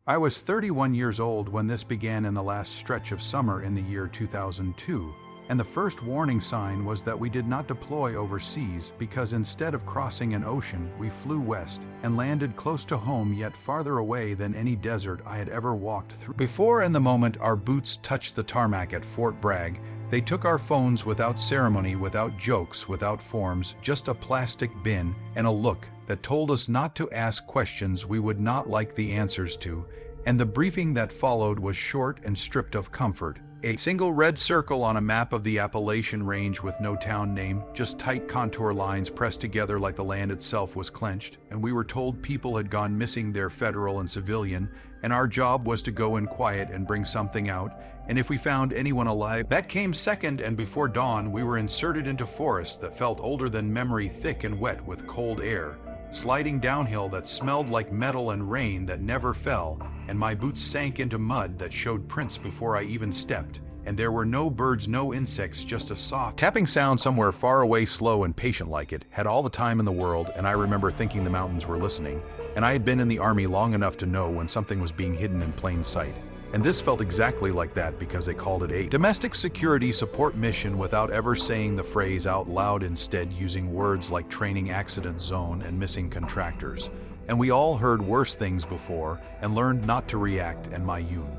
I was 31 years old when this began in the last stretch of summer in the year 2002, and the first warning sign was that we did not deploy overseas because instead of crossing an ocean, we flew west and landed close to home yet farther away than any desert I had ever walked through. Before and the moment our boots touched the tarmac at Fort Bragg, they took our phones without ceremony, without jokes, without forms, just a plastic bin and a look that told us not to ask questions we would not like the answers to, and the briefing that followed was short and stripped of comfort. A single red circle on a map of the Appalachian range with no town name, just tight contour lines pressed together like the land itself was clenched, and we were told people had gone missing there, federal and civilian, and our job was to go in quiet and bring something out, and if we found anyone alive, that came second, and before dawn we were inserted into forests that felt older than memory, thick and wet with cold air, sliding downhill that smelled like metal and rain that never fell, and my boots sank into mud that showed prints before I even stepped, and there were no birds, no insects, just a soft tapping sound somewhere far away, slow and patient like it had all the time in the world. And I remember thinking the mountains were listening, and I had been in the army long enough to know when something was being hidden in plain sight. And this felt exactly like that because they called it a domestic security support mission without ever saying the phrase out loud, instead using words like training accident zone and missing contractors. And we all heard worse things before and learned not to react, and my unit.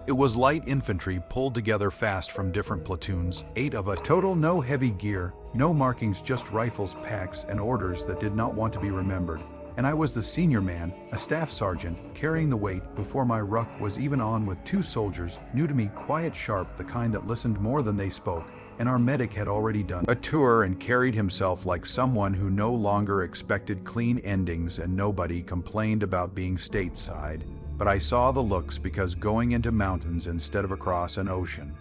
It was light infantry pulled together fast from different platoons, 8 of a total, no heavy gear, no markings, just rifles, packs, and orders that did not want to be remembered. And I was the senior man, a staff sergeant, carrying the weight before my ruck was even on with 2 soldiers, new to me, quiet, sharp, the kind that listened more than they spoke. And our medic had already done a tour and carried himself like someone who no longer expected clean endings, and nobody complained about being stateside. But I saw the looks because going into mountains instead of across an ocean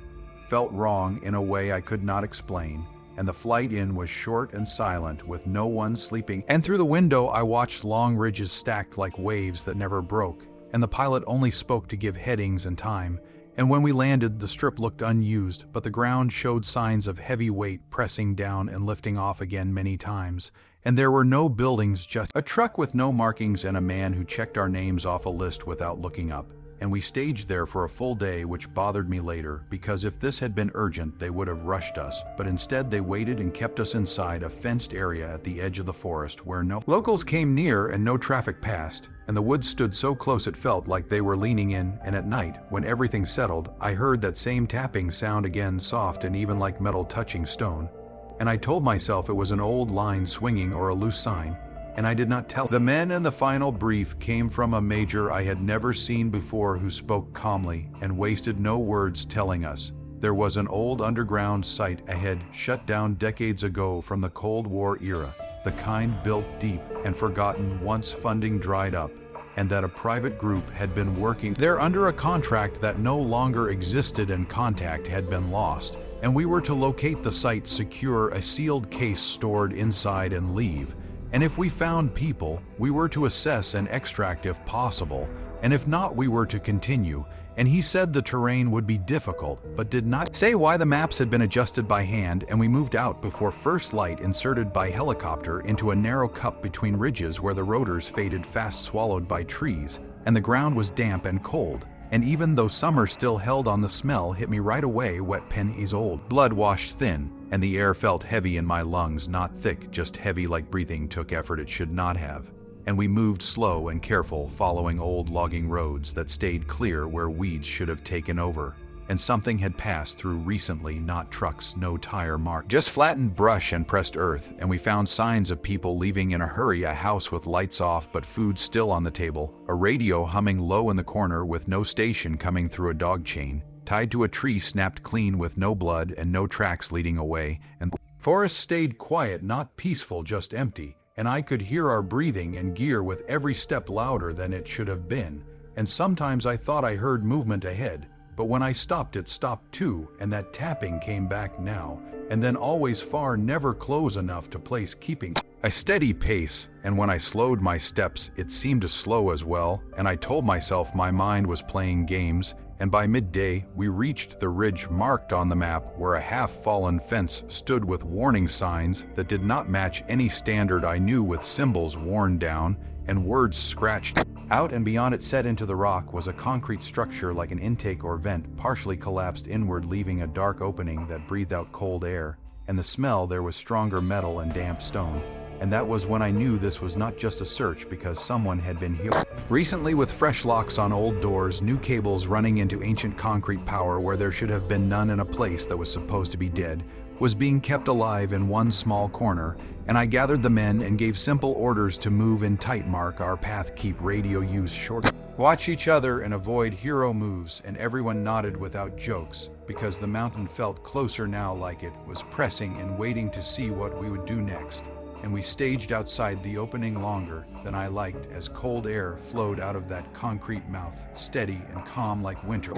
felt wrong in a way I could not explain, and the flight in was short and silent with no one sleeping, and through the window I watched long ridges stacked like waves that never broke, and the pilot only spoke to give headings and time. And when we landed, the strip looked unused, but the ground showed signs of heavy weight pressing down and lifting off again many times. And there were no buildings, just a truck with no markings and a man who checked our names off a list without looking up. And we staged there for a full day, which bothered me later, because if this had been urgent, they would have rushed us. But instead, they waited and kept us inside a fenced area at the edge of the forest where no locals came near and no traffic passed. And the woods stood so close it felt like they were leaning in, and at night, when everything settled, I heard that same tapping sound again, soft and even like metal touching stone. And I told myself it was an old line swinging or a loose sign, and I did not tell. The men in the final brief came from a major I had never seen before, who spoke calmly and wasted no words, telling us there was an old underground site ahead, shut down decades ago from the Cold War era, the kind built deep and forgotten once funding dried up, and that a private group had been working there under a contract that no longer existed, and contact had been lost, and we were to locate the site, secure a sealed case stored inside, and leave. And if we found people, we were to assess and extract if possible, and if not, we were to continue. And he said the terrain would be difficult, but did not say why. The maps had been adjusted by hand, and we moved out before first light, inserted by helicopter into a narrow cup between ridges where the rotors faded fast, swallowed by trees, and the ground was damp and cold. And even though summer still held on, the smell hit me right away. Wet pen is old, blood washed thin, and the air felt heavy in my lungs, not thick, just heavy, like breathing took effort it should not have. And we moved slow and careful, following old logging roads that stayed clear where weeds should have taken over. And something had passed through recently, not trucks, no tire mark, just flattened brush and pressed earth. And we found signs of people leaving in a hurry, a house with lights off but food still on the table, a radio humming low in the corner with no station coming through a dog chain, tied to a tree snapped clean with no blood and no tracks leading away. And the forest stayed quiet, not peaceful, just empty. And I could hear our breathing and gear with every step louder than it should have been. And sometimes I thought I heard movement ahead, but when I stopped, it stopped too, and that tapping came back now, and then always far, never close enough to place, keeping a steady pace. And when I slowed my steps, it seemed to slow as well, and I told myself my mind was playing games. And by midday, we reached the ridge marked on the map where a half-fallen fence stood with warning signs that did not match any standard I knew, with symbols worn down and words scratched. Out and beyond it, set into the rock, was a concrete structure like an intake or vent, partially collapsed inward, leaving a dark opening that breathed out cold air. And the smell there was stronger metal and damp stone. And that was when I knew this was not just a search, because someone had been here recently, with fresh locks on old doors, new cables running into ancient concrete power where there should have been none, in a place that was supposed to be dead was being kept alive in one small corner. And I gathered the men and gave simple orders to move in tight, mark our path, keep radio use short, watch each other, and avoid hero moves. And everyone nodded without jokes, because the mountain felt closer now, like it was pressing and waiting to see what we would do next. And we staged outside the opening longer than I liked, as cold air flowed out of that concrete mouth, steady and calm like winter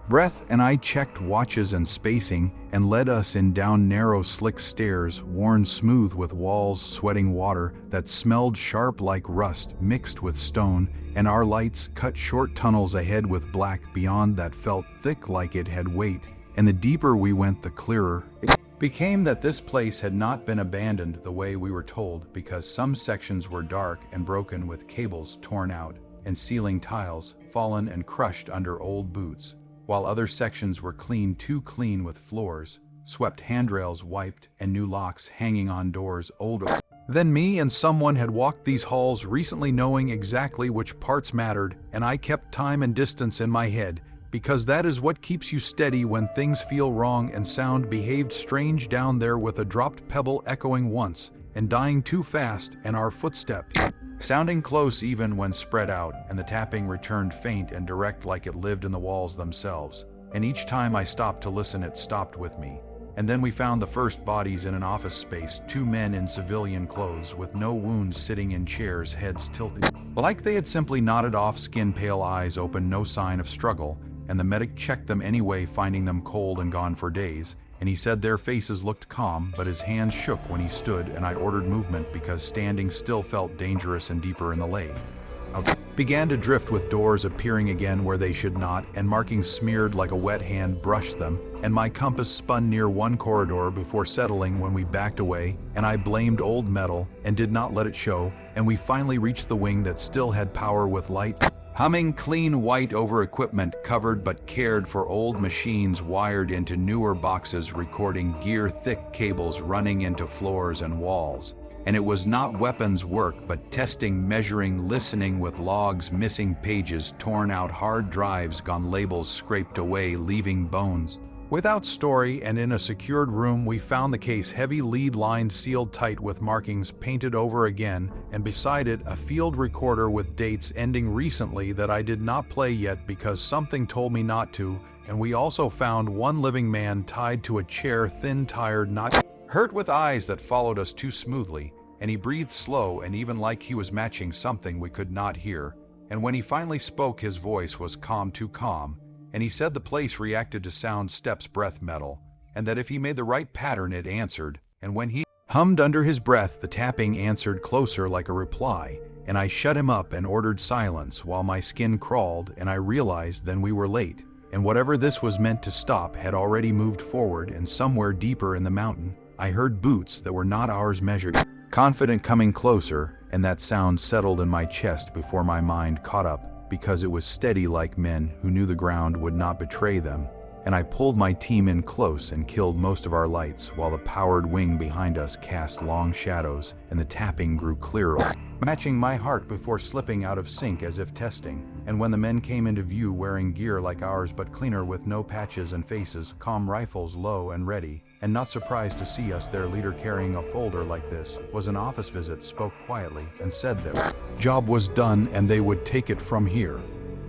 breath. And I checked watches and spacing, and led us in down narrow slick stairs, worn smooth with walls, sweating water that smelled sharp like rust mixed with stone. And our lights cut short tunnels ahead with black beyond that felt thick like it had weight. And the deeper we went, the clearer it became that this place had not been abandoned the way we were told, because some sections were dark and broken, with cables torn out and ceiling tiles fallen and crushed under old boots, while other sections were clean, too clean, with floors swept, handrails wiped, and new locks hanging on doors older than me. And someone had walked these halls recently, knowing exactly which parts mattered. And I kept time and distance in my head, because that is what keeps you steady when things feel wrong. And sound behaved strange down there, with a dropped pebble echoing once and dying too fast, and our footsteps sounding close even when spread out. And the tapping returned faint and direct, like it lived in the walls themselves. And each time I stopped to listen, it stopped with me. And then we found the first bodies in an office space, 2 men in civilian clothes with no wounds, sitting in chairs, heads tilted like they had simply nodded off, skin pale, eyes open, no sign of struggle. And the medic checked them anyway, finding them cold and gone for days. And he said their faces looked calm, but his hands shook when he stood. And I ordered movement, because standing still felt dangerous. And deeper in the lay began to drift, with doors appearing again where they should not, and markings smeared like a wet hand brushed them. And my compass spun near one corridor before settling when we backed away, and I blamed old metal and did not let it show. And we finally reached the wing that still had power, with light humming, clean white over equipment covered but cared for, old machines wired into newer boxes, recording gear, thick cables running into floors and walls. And it was not weapons work, but testing, measuring, listening, with logs missing, pages torn out, hard drives gone, labels scraped away, leaving bones without story. And in a secured room we found the case, heavy lead lined, sealed tight, with markings painted over again, and beside it a field recorder with dates ending recently that I did not play yet because something told me not to. And we also found one living man tied to a chair, thin, tired, not hurt, with eyes that followed us too smoothly. And he breathed slow, and even like he was matching something we could not hear. And when he finally spoke, his voice was calm, too calm. And he said the place reacted to sound, steps, breath, metal, and that if he made the right pattern it answered. And when he hummed under his breath, the tapping answered closer like a reply. And I shut him up and ordered silence, while my skin crawled, and I realized then we were late. And whatever this was meant to stop had already moved forward, and somewhere deeper in the mountain I heard boots that were not ours, measured, confident, coming closer. And that sound settled in my chest before my mind caught up, because it was steady like men who knew the ground would not betray them. And I pulled my team in close and killed most of our lights, while the powered wing behind us cast long shadows, and the tapping grew clearer, matching my heart before slipping out of sync as if testing. And when the men came into view, wearing gear like ours but cleaner, with no patches and faces, calm, rifles low and ready, and not surprised to see us, their leader carrying a folder like this was an office visit, spoke quietly and said their job was done and they would take it from here.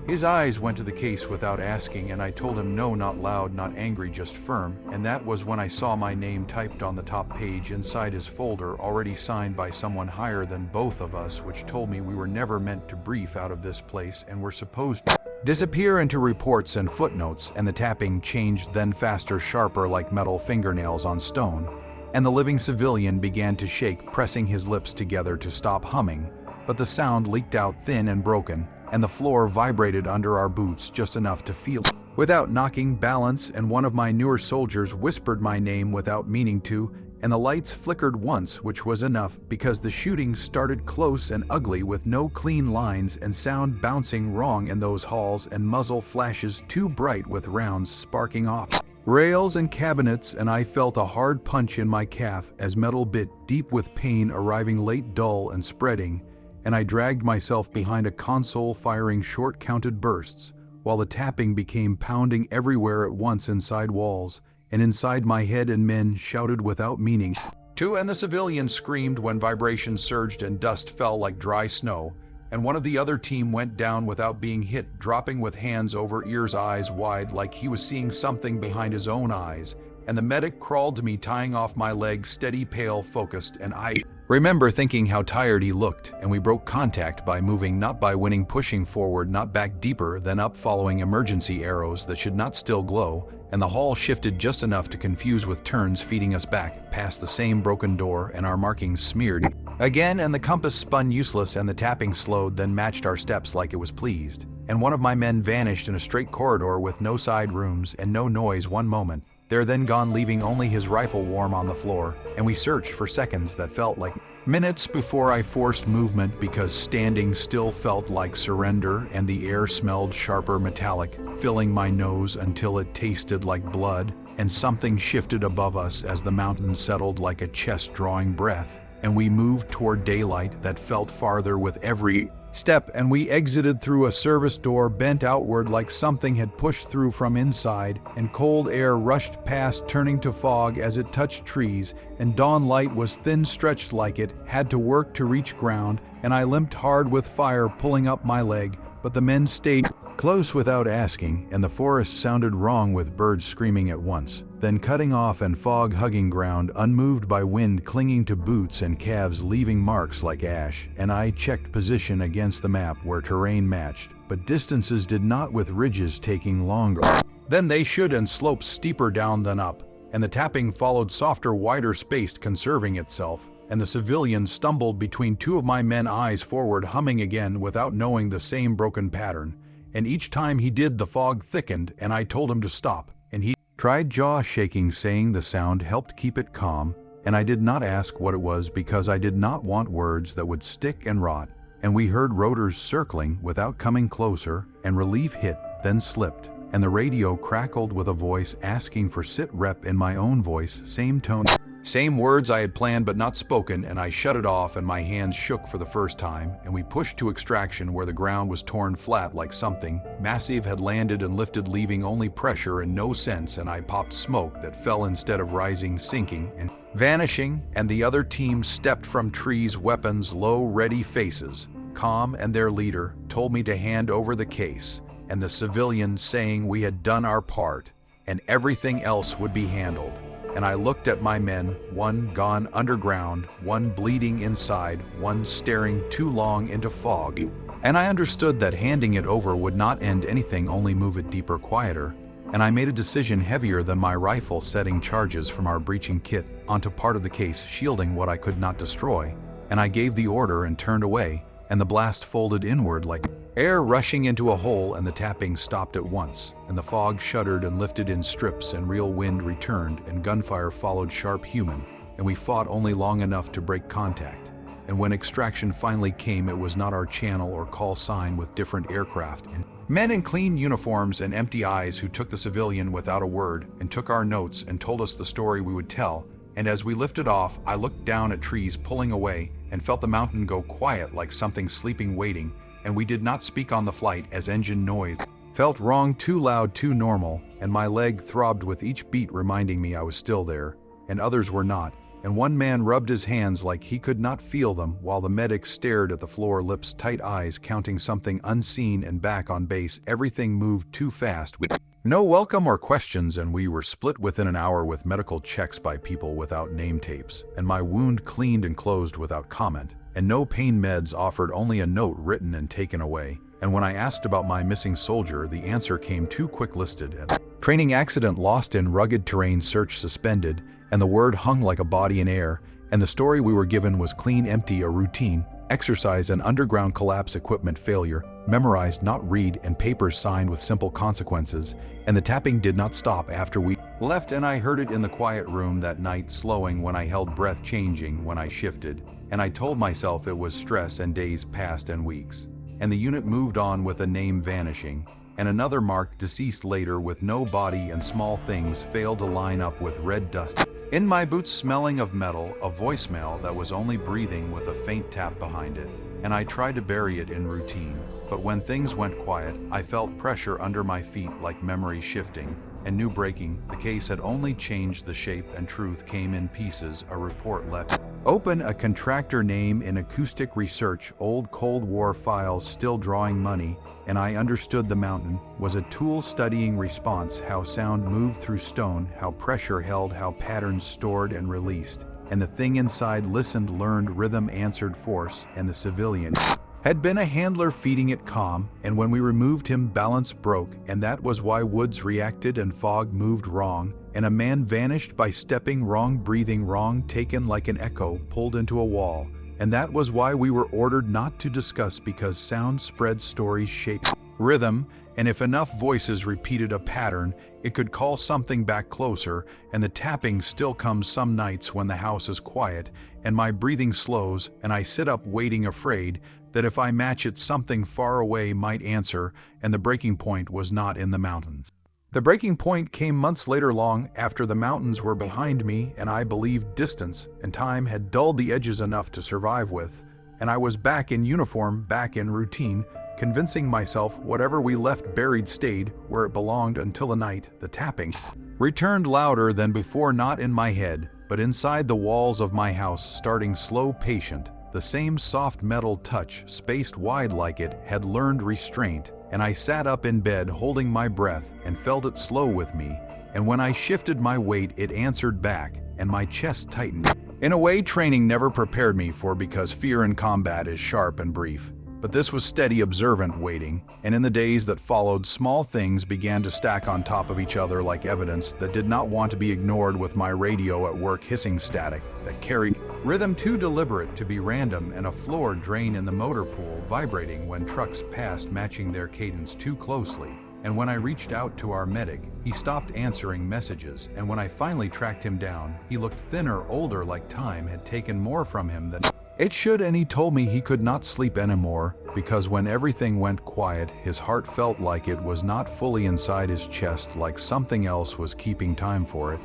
His eyes went to the case without asking, and I told him no, not loud, not angry, just firm. And that was when I saw my name typed on the top page inside his folder, already signed by someone higher than both of us, which told me we were never meant to brief out of this place and were supposed to disappear into reports and footnotes. And the tapping changed then, faster, sharper, like metal fingernails on stone. And the living civilian began to shake, pressing his lips together to stop humming. But the sound leaked out thin and broken, and the floor vibrated under our boots just enough to feel it without knocking balance. And one of my newer soldiers whispered my name without meaning to, and the lights flickered once, which was enough because the shooting started close and ugly with no clean lines and sound bouncing wrong in those halls and muzzle flashes too bright with rounds sparking off rails and cabinets, and I felt a hard punch in my calf as metal bit deep with pain arriving late dull and spreading, and I dragged myself behind a console firing short counted bursts, while the tapping became pounding everywhere at once inside walls, and inside my head, and men shouted without meaning. Two, and the civilian screamed when vibrations surged and dust fell like dry snow, and one of the other team went down without being hit, dropping with hands over ears, eyes wide like he was seeing something behind his own eyes, and the medic crawled to me, tying off my leg, steady, pale, focused, and I remember thinking how tired he looked, and we broke contact by moving, not by winning, pushing forward, not back, deeper, then up, following emergency arrows that should not still glow, and the hall shifted just enough to confuse with turns feeding us back, past the same broken door, and our markings smeared again, and the compass spun useless, and the tapping slowed, then matched our steps like it was pleased, and one of my men vanished in a straight corridor with no side rooms and no noise one moment. They're then gone, leaving only his rifle warm on the floor, and we searched for seconds that felt like minutes before I forced movement because standing still felt like surrender, and the air smelled sharper metallic, filling my nose until it tasted like blood, and something shifted above us as the mountain settled like a chest drawing breath, and we moved toward daylight that felt farther with every step, and we exited through a service door bent outward like something had pushed through from inside, and cold air rushed past, turning to fog as it touched trees, and dawn light was thin stretched like it had to work to reach ground, and I limped hard with fire pulling up my leg, but the men stayed close without asking, and the forest sounded wrong with birds screaming at once, then cutting off, and fog hugging ground, unmoved by wind clinging to boots and calves leaving marks like ash, and I checked position against the map where terrain matched, but distances did not, with ridges taking longer than they should and slopes steeper down than up, and the tapping followed softer, wider spaced, conserving itself, and the civilian stumbled between two of my men, eyes forward, humming again without knowing the same broken pattern. And each time he did, the fog thickened, and I told him to stop, and he tried, jaw shaking, saying the sound helped keep it calm, and I did not ask what it was because I did not want words that would stick and rot, and we heard rotors circling without coming closer, and relief hit, then slipped, and the radio crackled with a voice asking for sit rep in my own voice, same tone, same words I had planned but not spoken, and I shut it off, and my hands shook for the first time, and we pushed to extraction where the ground was torn flat like something massive had landed and lifted, leaving only pressure and no sense, and I popped smoke that fell instead of rising, sinking and vanishing, and the other team stepped from trees, weapons low, ready faces, calm, and their leader told me to hand over the case, and the civilian saying we had done our part, and everything else would be handled. And I looked at my men, one gone underground, one bleeding inside, one staring too long into fog. And I understood that handing it over would not end anything, only move it deeper, quieter. And I made a decision heavier than my rifle, setting charges from our breaching kit onto part of the case, shielding what I could not destroy. And I gave the order and turned away, and the blast folded inward like air rushing into a hole, and the tapping stopped at once, and the fog shuddered and lifted in strips, and real wind returned, and gunfire followed sharp human, and we fought only long enough to break contact. And when extraction finally came, it was not our channel or call sign, with different aircraft and men in clean uniforms and empty eyes who took the civilian without a word, and took our notes and told us the story we would tell. And as we lifted off, I looked down at trees pulling away and felt the mountain go quiet like something sleeping, waiting, and we did not speak on the flight as engine noise felt wrong, too loud, too normal, and my leg throbbed with each beat, reminding me I was still there, and others were not, and one man rubbed his hands like he could not feel them, while the medic stared at the floor, lips tight, eyes counting something unseen, and back on base everything moved too fast with no welcome or questions, and we were split within an hour with medical checks by people without name tapes, and my wound cleaned and closed without comment, and no pain meds offered, only a note written and taken away. And when I asked about my missing soldier, the answer came too quick, listed as training accident, lost in rugged terrain, search suspended, and the word hung like a body in air, and the story we were given was clean, empty, a routine exercise, and underground collapse, equipment failure, memorized, not read, and papers signed with simple consequences, and the tapping did not stop after we left, and I heard it in the quiet room that night, slowing when I held breath, changing when I shifted, and I told myself it was stress, and days passed and weeks. And the unit moved on with a name vanishing, and another marked deceased later with no body, and small things failed to line up with red dust in my boots, smelling of metal, a voicemail that was only breathing with a faint tap behind it, and I tried to bury it in routine. But when things went quiet, I felt pressure under my feet, like memory shifting, and new breaking. The case had only changed the shape, and truth came in pieces. A report left open, a contractor name in acoustic research, old Cold War files still drawing money, and I understood the mountain was a tool studying response, how sound moved through stone, how pressure held, how patterns stored and released. And the thing inside listened, learned rhythm, answered force, and the civilian had been a handler feeding it calm, and when we removed him, balance broke, and that was why woods reacted and fog moved wrong, and a man vanished by stepping wrong, breathing wrong, taken like an echo, pulled into a wall. And that was why we were ordered not to discuss, because sound spreads stories, shaped rhythm, and if enough voices repeated a pattern, it could call something back closer. And the tapping still comes some nights when the house is quiet, and my breathing slows, and I sit up waiting, afraid that if I match it, something far away might answer. And the breaking point was not in the mountains. The breaking point came months later, long after the mountains were behind me, and I believed distance and time had dulled the edges enough to survive with, and I was back in uniform, back in routine, convincing myself whatever we left buried stayed where it belonged until the night the tapping returned, louder than before, not in my head, but inside the walls of my house, starting slow, patient. The same soft metal touch, spaced wide like it had learned restraint, and I sat up in bed holding my breath and felt it slow with me, and when I shifted my weight it answered back, and my chest tightened. In a way training never prepared me for, because fear in combat is sharp and brief. But this was steady, observant waiting, and in the days that followed, small things began to stack on top of each other like evidence that did not want to be ignored, with my radio at work hissing static that carried rhythm too deliberate to be random, and a floor drain in the motor pool vibrating when trucks passed, matching their cadence too closely. And when I reached out to our medic, he stopped answering messages, and when I finally tracked him down, he looked thinner, older, like time had taken more from him than it should, and he told me he could not sleep anymore, because when everything went quiet, his heart felt like it was not fully inside his chest, like something else was keeping time for it.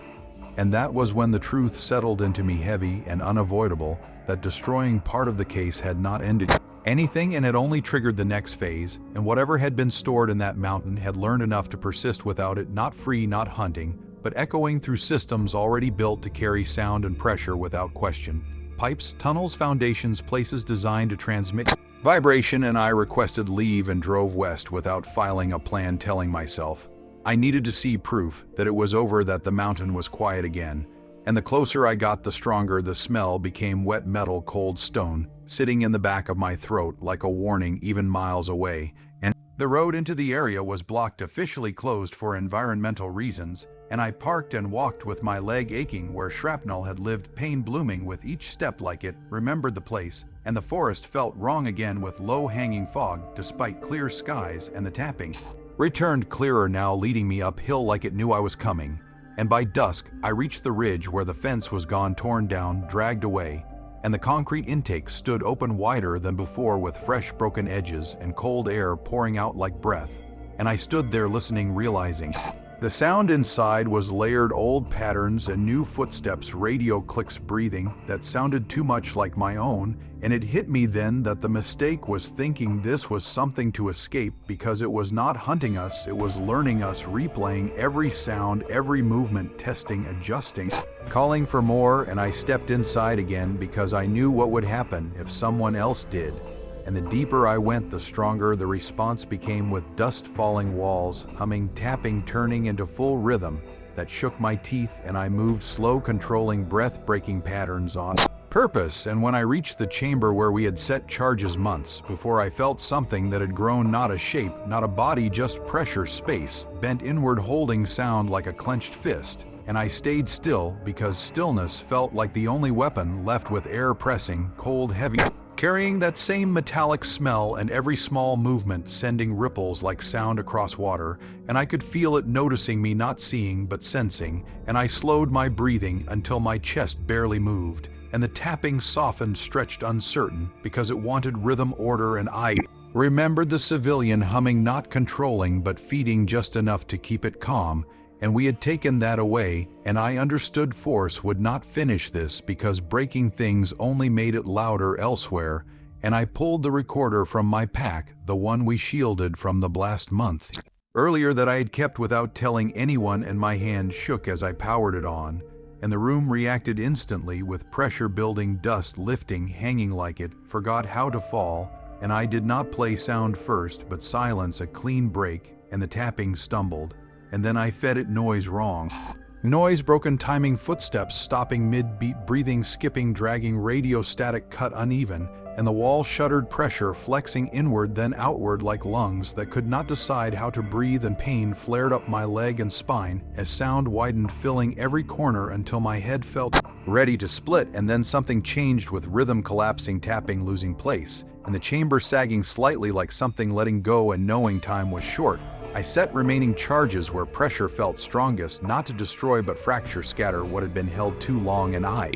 And that was when the truth settled into me, heavy and unavoidable, that destroying part of the case had not ended anything, and had only triggered the next phase, and whatever had been stored in that mountain had learned enough to persist without it, not free, not hunting, but echoing through systems already built to carry sound and pressure without question. Pipes, tunnels, foundations, places designed to transmit vibration, and I requested leave and drove west without filing a plan, telling myself I needed to see proof that it was over, that the mountain was quiet again. And the closer I got, the stronger the smell became, wet metal, cold stone, sitting in the back of my throat like a warning even miles away. And the road into the area was blocked, officially closed for environmental reasons, and I parked and walked with my leg aching where shrapnel had lived, pain blooming with each step, like it remembered the place. And the forest felt wrong again, with low-hanging fog despite clear skies, and the tapping returned clearer now, leading me uphill like it knew I was coming. And by dusk I reached the ridge where the fence was gone, torn down, dragged away, and the concrete intake stood open wider than before, with fresh broken edges and cold air pouring out like breath. And I stood there listening, realizing the sound inside was layered, old patterns and new footsteps, radio clicks, breathing that sounded too much like my own. And it hit me then that the mistake was thinking this was something to escape, because it was not hunting us, it was learning us, replaying every sound, every movement, testing, adjusting, calling for more. And I stepped inside again, because I knew what would happen if someone else did. And the deeper I went, the stronger the response became, with dust falling, walls humming, tapping turning into full rhythm that shook my teeth, and I moved slow, controlling breath-breaking patterns on purpose. And when I reached the chamber where we had set charges months before, I felt something that had grown, not a shape, not a body, just pressure, space, bent inward, holding sound like a clenched fist. And I stayed still, because stillness felt like the only weapon left, with air pressing, cold, heavy, carrying that same metallic smell and every small movement sending ripples like sound across water, and I could feel it noticing me, not seeing but sensing, and I slowed my breathing until my chest barely moved, and the tapping softened, stretched, uncertain, because it wanted rhythm, order, and I remembered the civilian humming, not controlling but feeding just enough to keep it calm, and we had taken that away, and I understood force would not finish this because breaking things only made it louder elsewhere, and I pulled the recorder from my pack, the one we shielded from the blast months earlier that I had kept without telling anyone, and my hand shook as I powered it on, and the room reacted instantly with pressure building, dust lifting, hanging like it forgot how to fall, and I did not play sound first, but silence, a clean break, and the tapping stumbled. And then I fed it noise wrong. Noise, broken timing, footsteps stopping mid-beat, breathing, skipping, dragging, radio static cut uneven, and the wall shuddered, pressure flexing inward then outward like lungs that could not decide how to breathe, and pain flared up my leg and spine as sound widened, filling every corner until my head felt ready to split, and then something changed with rhythm collapsing, tapping losing place, and the chamber sagging slightly like something letting go and knowing time was short. I set remaining charges where pressure felt strongest, not to destroy but fracture, scatter what had been held too long, and I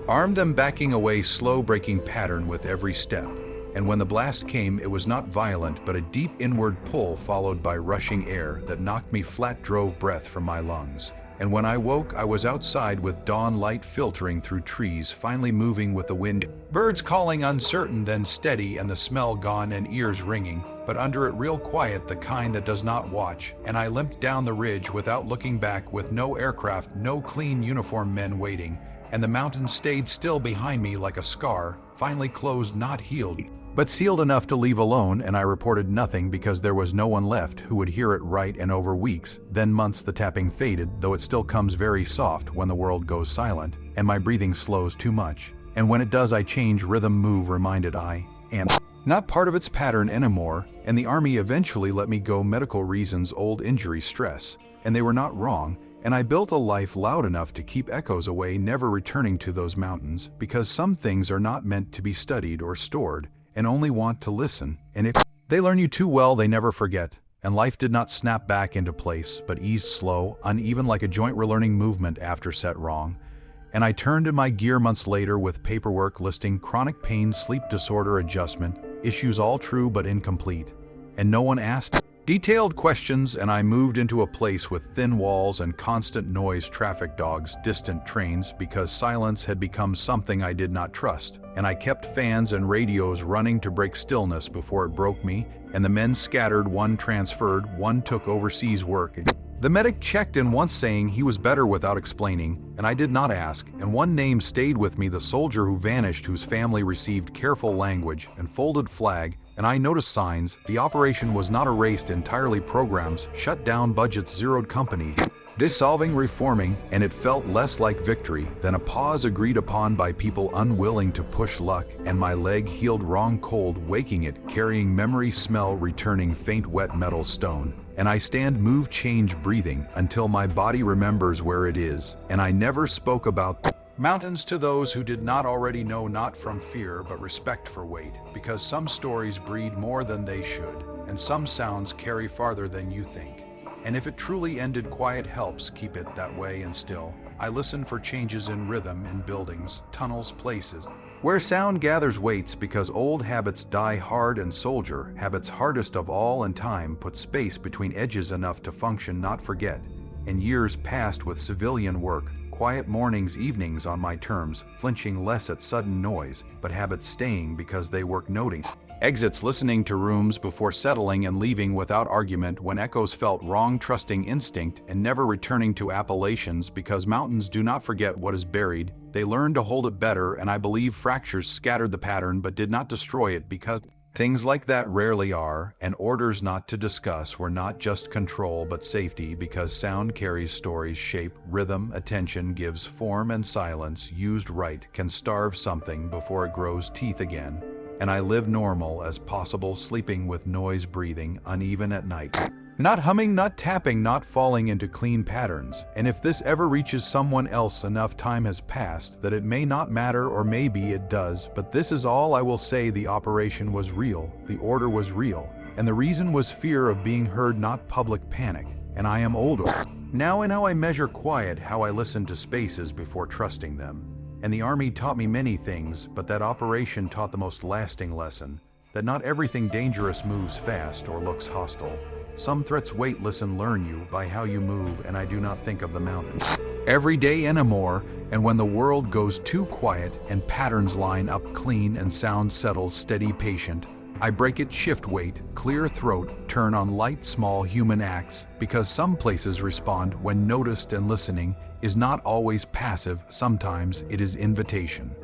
armed them, backing away, slow breaking pattern with every step. And when the blast came, it was not violent, but a deep inward pull followed by rushing air that knocked me flat, drove breath from my lungs. And when I woke, I was outside with dawn light filtering through trees, finally moving with the wind. Birds calling, uncertain then steady, and the smell gone and ears ringing, but under it real quiet, the kind that does not watch. And I limped down the ridge without looking back, with no aircraft, no clean uniformed men waiting, and the mountain stayed still behind me like a scar, finally closed, not healed, but sealed enough to leave alone. And I reported nothing because there was no one left who would hear it right, and over weeks, then months, the tapping faded, though it still comes very soft when the world goes silent, and my breathing slows too much. And when it does, I change rhythm, move, reminded I am not part of its pattern anymore, and the army eventually let me go, medical reasons, old injury, stress, and they were not wrong, and I built a life loud enough to keep echoes away, never returning to those mountains, because some things are not meant to be studied or stored, and only want to listen, and if they learn you too well, they never forget. And life did not snap back into place, but eased slow, uneven like a joint relearning movement after set wrong. And I turned in my gear months later with paperwork listing chronic pain, sleep disorder, adjustment, issues all true but incomplete. And no one asked detailed questions, and I moved into a place with thin walls and constant noise, traffic, dogs, distant trains, because silence had become something I did not trust. And I kept fans and radios running to break stillness before it broke me, and the men scattered, one transferred, one took overseas work. The medic checked in once, saying he was better without explaining, and I did not ask, and one name stayed with me, the soldier who vanished, whose family received careful language and folded flag, and I noticed signs. The operation was not erased entirely, programs shut down, budgets zeroed, company dissolving, reforming, and it felt less like victory than a pause agreed upon by people unwilling to push luck. And my leg healed wrong, cold, waking it, carrying memory, smell returning, faint, wet metal, stone. And I stand, move, change, breathing until my body remembers where it is. And I never spoke about mountains to those who did not already know, not from fear but respect for weight, because some stories breed more than they should, and some sounds carry farther than you think. And if it truly ended, quiet helps keep it that way and still. I listen for changes in rhythm in buildings, tunnels, places where sound gathers weights, because old habits die hard, and soldier habits hardest of all, and time puts space between edges enough to function, not forget. And years passed with civilian work, quiet mornings, evenings on my terms, flinching less at sudden noise, but habits staying because they work, noting exits, listening to rooms before settling, and leaving without argument when echoes felt wrong, trusting instinct, and never returning to Appalachians, because mountains do not forget what is buried. They learn to hold it better, and I believe fractures scattered the pattern but did not destroy it, because things like that rarely are, and orders not to discuss were not just control but safety, because sound carries stories, shape, rhythm, attention gives form, and silence, used right, can starve something before it grows teeth again. And I live normal as possible, sleeping with noise, breathing uneven at night, Not humming, not tapping, not falling into clean patterns. And if this ever reaches someone else, enough time has passed that it may not matter, or maybe it does, but this is all I will say: the operation was real, the order was real, and the reason was fear of being heard, not public panic. And I am older now, and how I measure quiet, how I listen to spaces before trusting them. And the army taught me many things, but that operation taught the most lasting lesson: that not everything dangerous moves fast or looks hostile. Some threats wait, listen, learn you by how you move, and I do not think of the mountains every day anymore. And when the world goes too quiet and patterns line up clean and sound settles steady, patient, I break it, shift weight, clear throat, turn on light, small human acts, because some places respond when noticed, and listening is not always passive, sometimes it is invitation.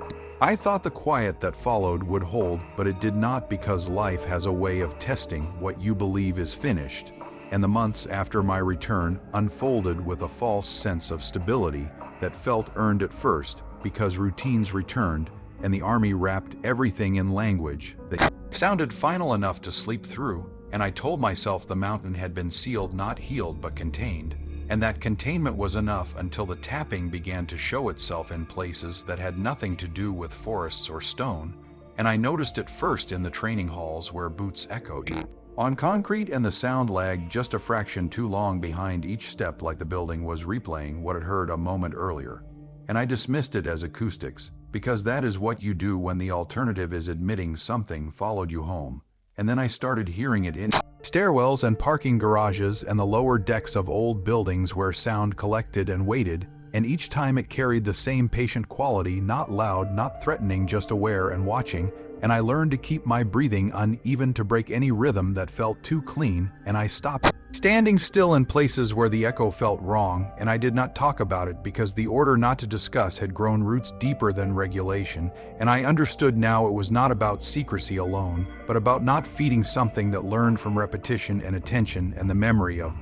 I thought the quiet that followed would hold, but it did not, because life has a way of testing what you believe is finished. And the months after my return unfolded with a false sense of stability that felt earned at first, because routines returned, and the army wrapped everything in language that sounded final enough to sleep through, and I told myself the mountain had been sealed, not healed, but contained. And that containment was enough until the tapping began to show itself in places that had nothing to do with forests or stone. And I noticed it first in the training halls, where boots echoed on concrete and the sound lagged just a fraction too long behind each step, like the building was replaying what it heard a moment earlier. And I dismissed it as acoustics, because that is what you do when the alternative is admitting something followed you home. And then I started hearing it in stairwells and parking garages and the lower decks of old buildings, where sound collected and waited, and each time it carried the same patient quality, not loud, not threatening, just aware and watching. And I learned to keep my breathing uneven, to break any rhythm that felt too clean, and I stopped standing still in places where the echo felt wrong, and I did not talk about it, because the order not to discuss had grown roots deeper than regulation, and I understood now it was not about secrecy alone, but about not feeding something that learned from repetition and attention. And the memory of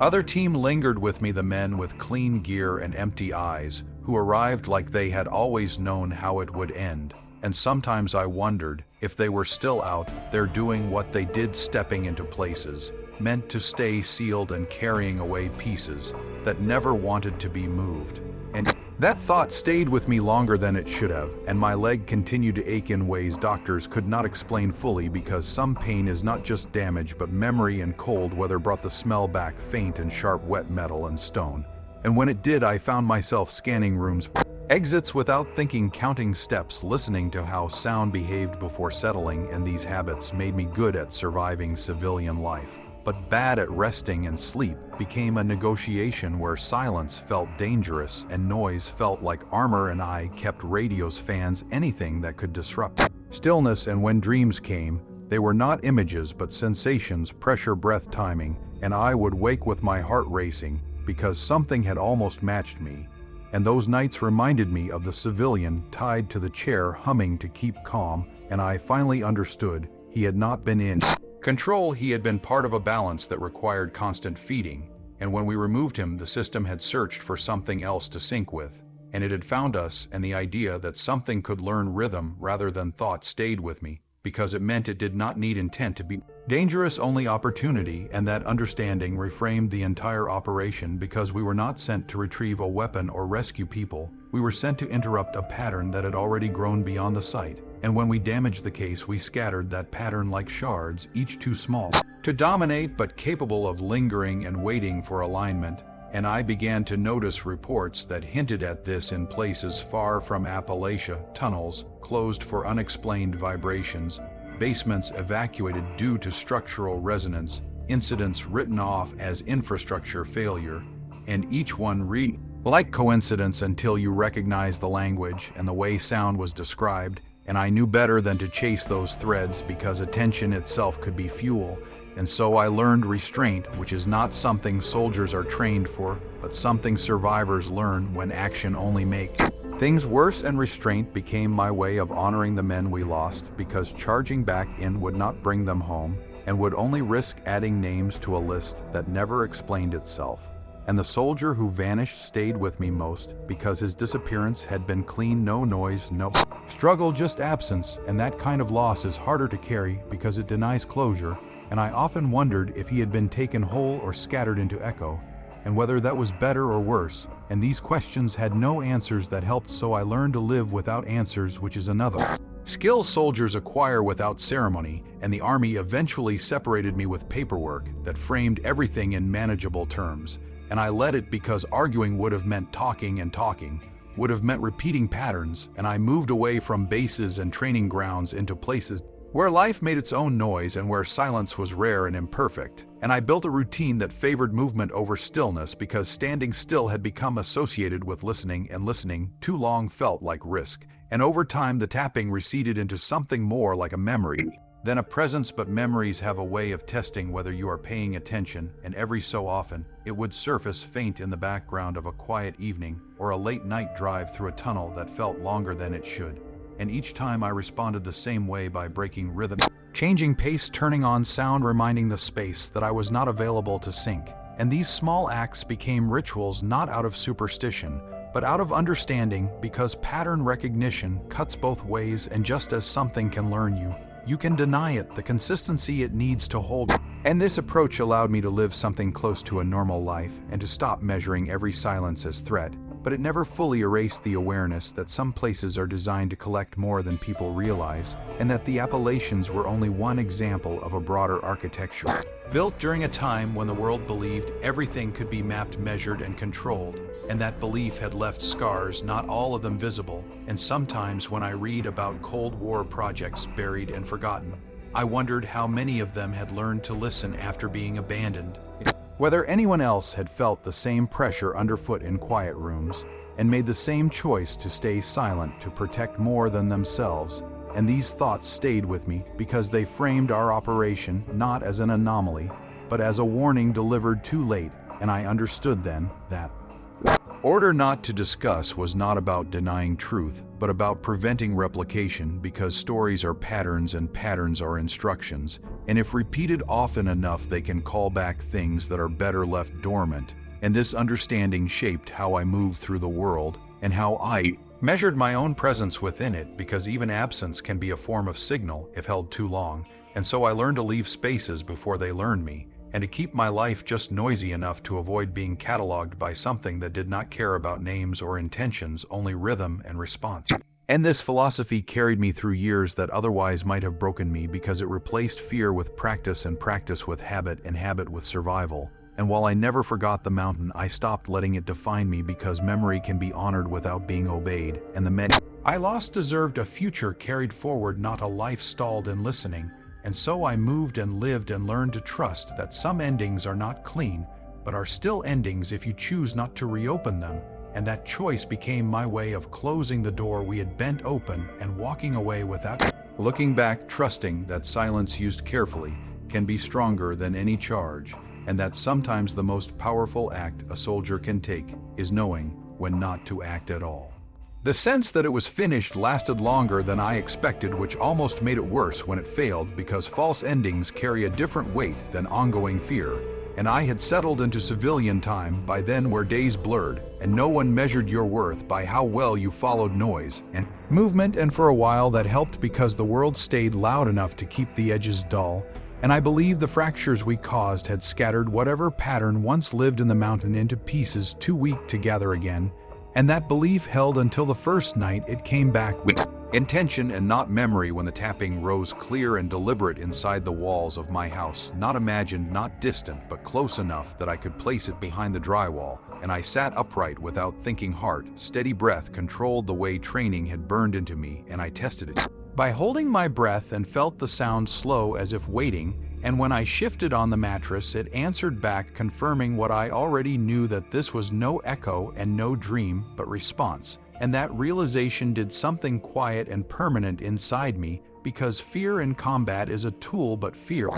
other team lingered with me, the men with clean gear and empty eyes, who arrived like they had always known how it would end. And sometimes I wondered if they were still out there doing what they did, stepping into places meant to stay sealed and carrying away pieces that never wanted to be moved. And that thought stayed with me longer than it should have, and my leg continued to ache in ways doctors could not explain fully, because some pain is not just damage, but memory, and cold weather brought the smell back, faint and sharp, wet metal and stone. And when it did, I found myself scanning rooms for exits without thinking, counting steps, listening to how sound behaved before settling, and these habits made me good at surviving civilian life, but bad at resting, and sleep became a negotiation where silence felt dangerous and noise felt like armor, and I kept radios, fans, anything that could disrupt stillness. And when dreams came, they were not images but sensations, pressure, breath, timing, and I would wake with my heart racing, because something had almost matched me. And those nights reminded me of the civilian tied to the chair, humming to keep calm, and I finally understood he had not been in control. He had been part of a balance that required constant feeding, and when we removed him, the system had searched for something else to sync with, and it had found us. And the idea that something could learn rhythm rather than thought stayed with me, because it meant it did not need intent to be dangerous, only opportunity. And that understanding reframed the entire operation, because we were not sent to retrieve a weapon or rescue people. We were sent to interrupt a pattern that had already grown beyond the sight. And when we damaged the case, we scattered that pattern like shards, each too small to dominate, but capable of lingering and waiting for alignment. And I began to notice reports that hinted at this in places far from Appalachia: tunnels closed for unexplained vibrations, basements evacuated due to structural resonance, incidents written off as infrastructure failure, and each one read like coincidence until you recognize the language and the way sound was described. And I knew better than to chase those threads, because attention itself could be fuel. And so I learned restraint, which is not something soldiers are trained for, but something survivors learn when action only makes things worse. And restraint became my way of honoring the men we lost, because charging back in would not bring them home, and would only risk adding names to a list that never explained itself. And the soldier who vanished stayed with me most, because his disappearance had been clean, no noise, no struggle, just absence. And that kind of loss is harder to carry, because it denies closure. and I often wondered if he had been taken whole or scattered into echo, and whether that was better or worse, and these questions had no answers that helped, so I learned to live without answers, which is another skill soldiers acquire without ceremony, and the army eventually separated me with paperwork that framed everything in manageable terms, and I let it because arguing would have meant talking, and talking would have meant repeating patterns, and I moved away from bases and training grounds into places where life made its own noise and where silence was rare and imperfect. And I built a routine that favored movement over stillness because standing still had become associated with listening, and listening too long felt like risk. And over time, the tapping receded into something more like a memory than a presence, but memories have a way of testing whether you are paying attention, and every so often, it would surface faint in the background of a quiet evening or a late night drive through a tunnel that felt longer than it should. And each time I responded the same way, by breaking rhythm, changing pace, turning on sound, reminding the space that I was not available to sync. And these small acts became rituals, not out of superstition, but out of understanding, because pattern recognition cuts both ways, and just as something can learn you, you can deny it the consistency it needs to hold. And this approach allowed me to live something close to a normal life and to stop measuring every silence as threat. But it never fully erased the awareness that some places are designed to collect more than people realize, and that the Appalachians were only one example of a broader architecture, built during a time when the world believed everything could be mapped, measured, and controlled. And that belief had left scars, not all of them visible, and sometimes when I read about Cold War projects buried and forgotten, I wondered how many of them had learned to listen after being abandoned. Whether anyone else had felt the same pressure underfoot in quiet rooms, and made the same choice to stay silent to protect more than themselves. And these thoughts stayed with me because they framed our operation not as an anomaly, but as a warning delivered too late, and I understood then that order not to discuss was not about denying truth, but about preventing replication, because stories are patterns and patterns are instructions, and if repeated often enough they can call back things that are better left dormant. And this understanding shaped how I moved through the world, and how I measured my own presence within it, because even absence can be a form of signal if held too long, and so I learned to leave spaces before they learned me, and to keep my life just noisy enough to avoid being cataloged by something that did not care about names or intentions, only rhythm and response. And this philosophy carried me through years that otherwise might have broken me, because it replaced fear with practice, and practice with habit, and habit with survival. And while I never forgot the mountain, I stopped letting it define me, because memory can be honored without being obeyed, and the men I lost deserved a future carried forward, not a life stalled in listening. And so I moved and lived and learned to trust that some endings are not clean, but are still endings if you choose not to reopen them. And that choice became my way of closing the door we had bent open and walking away without looking back, trusting that silence used carefully can be stronger than any charge, and that sometimes the most powerful act a soldier can take is knowing when not to act at all. The sense that it was finished lasted longer than I expected, which almost made it worse when it failed, because false endings carry a different weight than ongoing fear. And I had settled into civilian time by then, where days blurred, and no one measured your worth by how well you followed noise and movement, and for a while that helped, because the world stayed loud enough to keep the edges dull, and I believe the fractures we caused had scattered whatever pattern once lived in the mountain into pieces too weak to gather again. And that belief held until the first night it came back with intention and not memory, when the tapping rose clear and deliberate inside the walls of my house, not imagined, not distant, but close enough that I could place it behind the drywall. And I sat upright without thinking. Heart, steady breath controlled the way training had burned into me, and I tested it by holding my breath and felt the sound slow as if waiting. And when I shifted on the mattress, it answered back, confirming what I already knew, that this was no echo and no dream, but response. And that realization did something quiet and permanent inside me, because fear in combat is a tool, but fear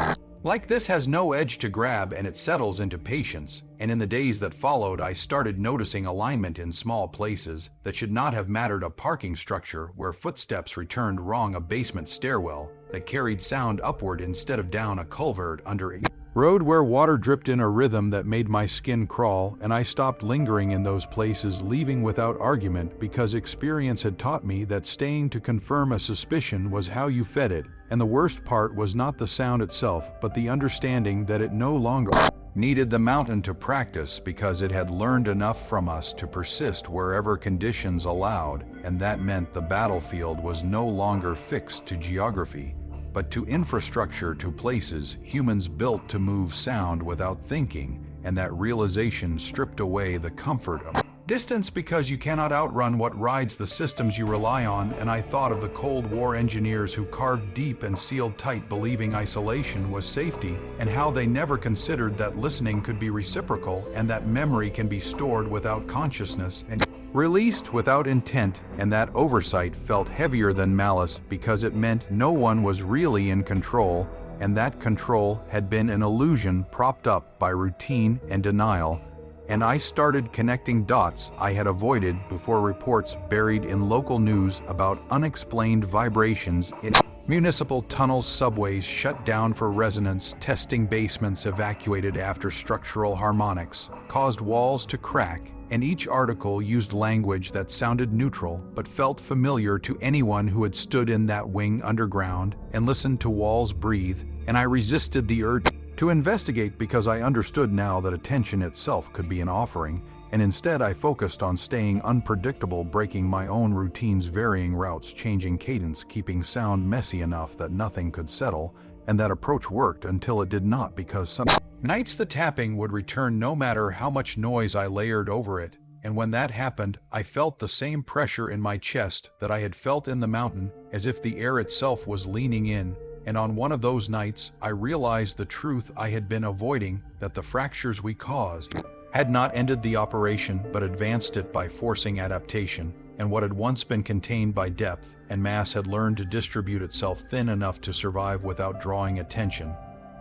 like this has no edge to grab, and it settles into patience. And in the days that followed, I started noticing alignment in small places that should not have mattered. A parking structure where footsteps returned wrong, a basement stairwell that carried sound upward instead of down, a culvert under road where water dripped in a rhythm that made my skin crawl, and I stopped lingering in those places, leaving without argument, because experience had taught me that staying to confirm a suspicion was how you fed it, and the worst part was not the sound itself, but the understanding that it no longer needed the mountain to practice, because it had learned enough from us to persist wherever conditions allowed, and that meant the battlefield was no longer fixed to geography, but to infrastructure, to places humans built to move sound without thinking, and that realization stripped away the comfort of distance, because you cannot outrun what rides the systems you rely on. And I thought of the Cold War engineers who carved deep and sealed tight, believing isolation was safety, and how they never considered that listening could be reciprocal, and that memory can be stored without consciousness and released without intent, and that oversight felt heavier than malice, because it meant no one was really in control, and that control had been an illusion propped up by routine and denial. And I started connecting dots I had avoided before, reports buried in local news about unexplained vibrations in municipal tunnels, subways shut down for resonance testing, basements evacuated after structural harmonics caused walls to crack, and each article used language that sounded neutral but felt familiar to anyone who had stood in that wing underground and listened to walls breathe. And I resisted the urge to investigate, because I understood now that attention itself could be an offering, and instead I focused on staying unpredictable, breaking my own routines, varying routes, changing cadence, keeping sound messy enough that nothing could settle. And that approach worked until it did not, because some nights the tapping would return no matter how much noise I layered over it. And when that happened, I felt the same pressure in my chest that I had felt in the mountain, as if the air itself was leaning in. And on one of those nights, I realized the truth I had been avoiding, that the fractures we caused had not ended the operation but advanced it by forcing adaptation, and what had once been contained by depth and mass had learned to distribute itself thin enough to survive without drawing attention.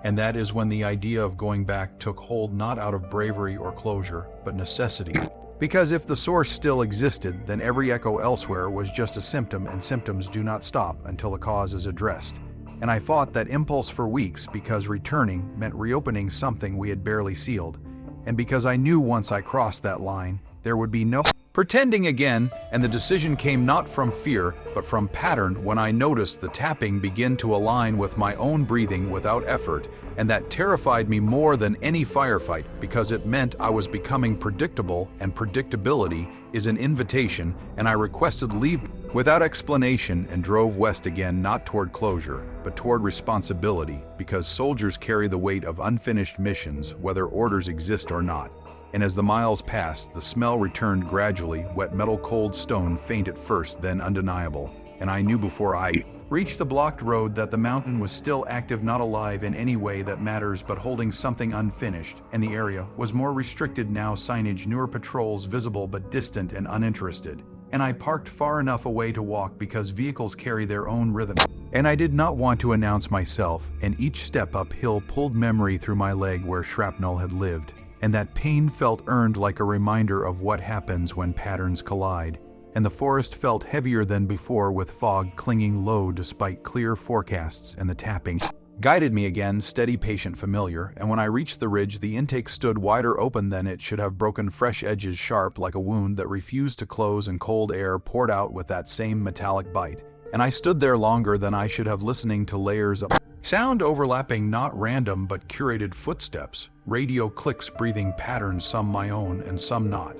And that is when the idea of going back took hold, not out of bravery or closure, but necessity. Because if the source still existed, then every echo elsewhere was just a symptom, and symptoms do not stop until the cause is addressed. And I fought that impulse for weeks, because returning meant reopening something we had barely sealed, and because I knew once I crossed that line, there would be no pretending again. And the decision came not from fear, but from pattern, when I noticed the tapping begin to align with my own breathing without effort, and that terrified me more than any firefight, because it meant I was becoming predictable, and predictability is an invitation. And I requested leave without explanation and drove west again, not toward closure, but toward responsibility, because soldiers carry the weight of unfinished missions, whether orders exist or not. And as the miles passed, the smell returned gradually, wet metal, cold stone, faint at first, then undeniable. And I knew before I reached the blocked road that the mountain was still active, not alive in any way that matters, but holding something unfinished. And the area was more restricted now, signage, newer patrols visible but distant and uninterested. And I parked far enough away to walk, because vehicles carry their own rhythm. And I did not want to announce myself, and each step uphill pulled memory through my leg where shrapnel had lived. And that pain felt earned, like a reminder of what happens when patterns collide. And the forest felt heavier than before, with fog clinging low despite clear forecasts, and the tapping guided me again, steady, patient, familiar. And when I reached the ridge, the intake stood wider open than it should have, broken, fresh edges sharp like a wound that refused to close, and cold air poured out with that same metallic bite. And I stood there longer than I should have, listening to layers of sound overlapping, not random but curated footsteps, radio clicks, breathing patterns, some my own and some not.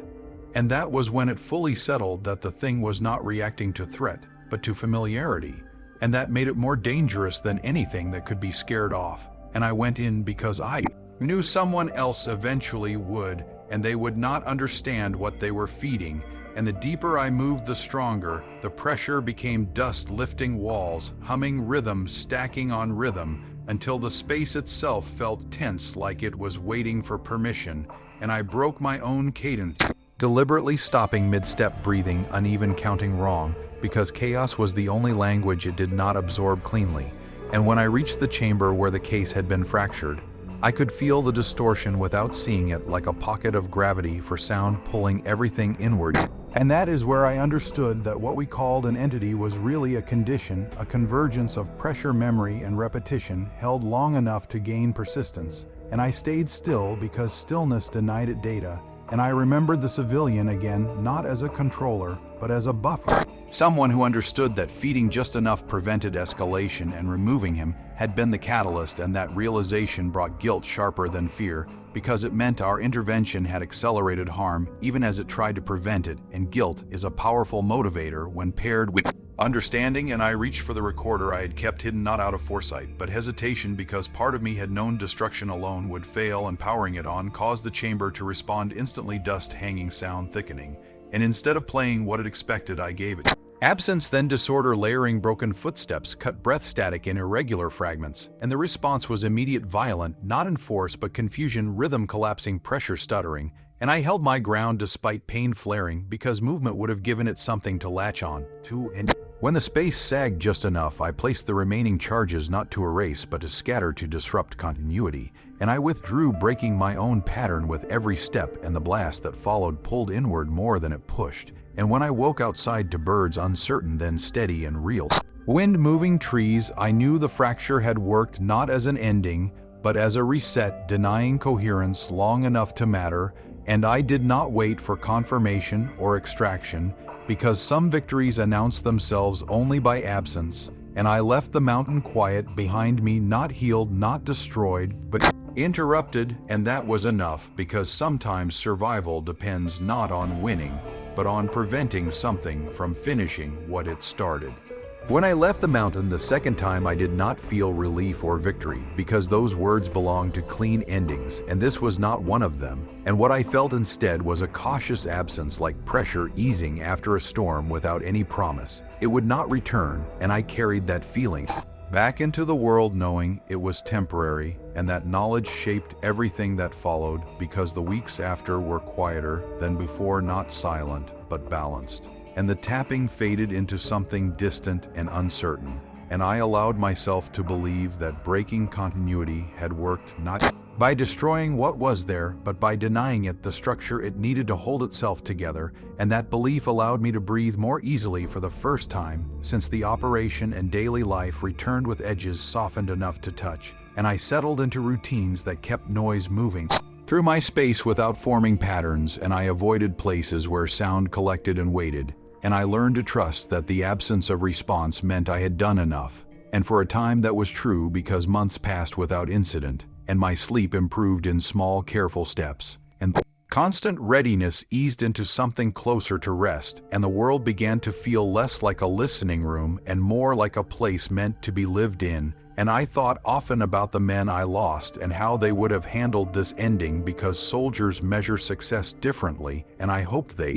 And that was when it fully settled that the thing was not reacting to threat, but to familiarity. And that made it more dangerous than anything that could be scared off. And I went in because I knew someone else eventually would, and they would not understand what they were feeding. And the deeper I moved, the stronger. The pressure became dust lifting walls, humming rhythm, stacking on rhythm, until the space itself felt tense, like it was waiting for permission. And I broke my own cadence, deliberately stopping mid-step, breathing uneven, counting wrong, because chaos was the only language it did not absorb cleanly. And when I reached the chamber where the case had been fractured, I could feel the distortion without seeing it, like a pocket of gravity for sound pulling everything inward. And that is where I understood that what we called an entity was really a condition, a convergence of pressure, memory, and repetition held long enough to gain persistence. and I stayed still because stillness denied it data, and I remembered the civilian again not as a controller, but as a buffer. Someone who understood that feeding just enough prevented escalation and removing him had been the catalyst, and that realization brought guilt sharper than fear, because it meant our intervention had accelerated harm even as it tried to prevent it, and guilt is a powerful motivator when paired with understanding. And I reached for the recorder I had kept hidden, not out of foresight, but hesitation, because part of me had known destruction alone would fail, and powering it on caused the chamber to respond instantly, dust hanging, sound thickening. And instead of playing what it expected, I gave it absence, then disorder layering, broken footsteps, cut breath, static in irregular fragments, and the response was immediate, violent, not in force but confusion, rhythm collapsing, pressure stuttering, and I held my ground despite pain flaring, because movement would have given it something to latch on to. And when the space sagged just enough, I placed the remaining charges not to erase but to scatter, to disrupt continuity, and I withdrew, breaking my own pattern with every step, and the blast that followed pulled inward more than it pushed. And when I woke outside to birds uncertain then steady and real, wind-moving trees, I knew the fracture had worked not as an ending, but as a reset, denying coherence long enough to matter. And I did not wait for confirmation or extraction, because some victories announce themselves only by absence, and I left the mountain quiet behind me, not healed, not destroyed, but interrupted, and that was enough, because sometimes survival depends not on winning, but on preventing something from finishing what it started. When I left the mountain the second time, I did not feel relief or victory, because those words belong to clean endings, and this was not one of them. And what I felt instead was a cautious absence, like pressure easing after a storm without any promise. It would not return, and I carried that feeling back into the world, knowing it was temporary, and that knowledge shaped everything that followed, because the weeks after were quieter than before, not silent, but balanced. And the tapping faded into something distant and uncertain, and I allowed myself to believe that breaking continuity had worked, not by destroying what was there, but by denying it the structure it needed to hold itself together, and that belief allowed me to breathe more easily for the first time since the operation, and daily life returned with edges softened enough to touch, and I settled into routines that kept noise moving through my space without forming patterns, and I avoided places where sound collected and waited, and I learned to trust that the absence of response meant I had done enough. And for a time that was true, because months passed without incident, and my sleep improved in small, careful steps, and constant readiness eased into something closer to rest, and the world began to feel less like a listening room and more like a place meant to be lived in. And I thought often about the men I lost and how they would have handled this ending, because soldiers measure success differently, and I hoped they